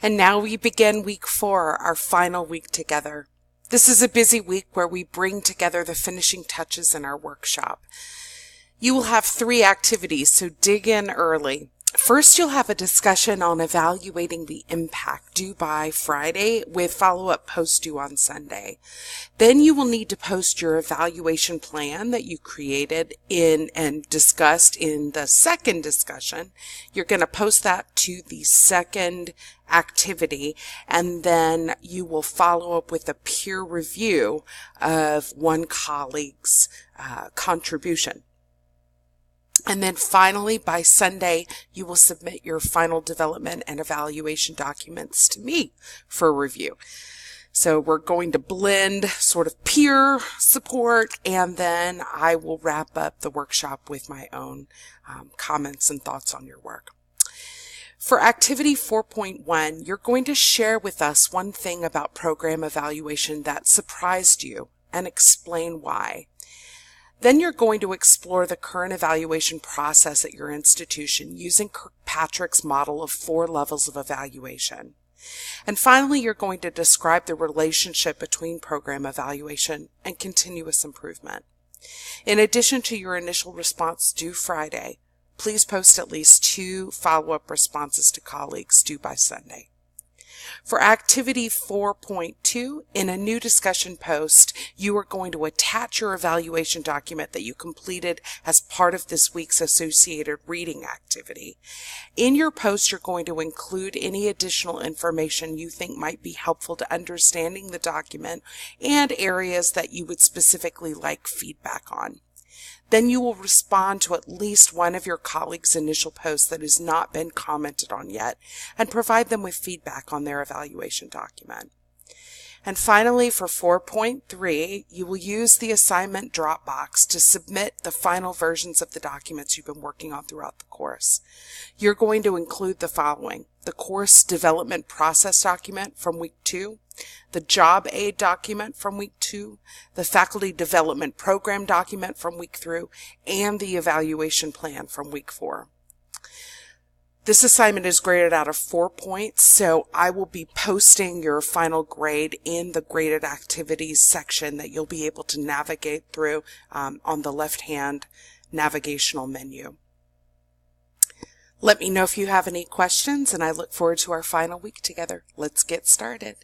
And now we begin week 4, our final week together. This is a busy week where we bring together the finishing touches in our workshop. You will have 3 activities, so dig in early. First, you'll have a discussion on evaluating the impact due by Friday with follow-up post due on Sunday. Then you will need to post your evaluation plan that you created in and discussed in the second discussion. You're going to post that to the second activity, and then you will follow up with a peer review of one colleague's contribution. And then finally, by Sunday, you will submit your final development and evaluation documents to me for review. So we're going to blend sort of peer support, and then I will wrap up the workshop with my own comments and thoughts on your work. For activity 4.1, you're going to share with us one thing about program evaluation that surprised you and explain why. Then you're going to explore the current evaluation process at your institution using Kirkpatrick's model of 4 levels of evaluation. And finally, you're going to describe the relationship between program evaluation and continuous improvement. In addition to your initial response due Friday, please post at least 2 follow-up responses to colleagues due by Sunday. For activity 4.2, in a new discussion post, you are going to attach your evaluation document that you completed as part of this week's associated reading activity. In your post, you're going to include any additional information you think might be helpful to understanding the document and areas that you would specifically like feedback on. Then you will respond to at least one of your colleagues' initial posts that has not been commented on yet and provide them with feedback on their evaluation document. And finally, for 4.3, you will use the assignment Dropbox to submit the final versions of the documents you've been working on throughout the course. You're going to include the following: the course development process document from week 2, the job aid document from week 2, the faculty development program document from week 3, and the evaluation plan from week 4. This assignment is graded out of 4 points, so I will be posting your final grade in the graded activities section that you'll be able to navigate through on the left-hand navigational menu. Let me know if you have any questions, and I look forward to our final week together. Let's get started.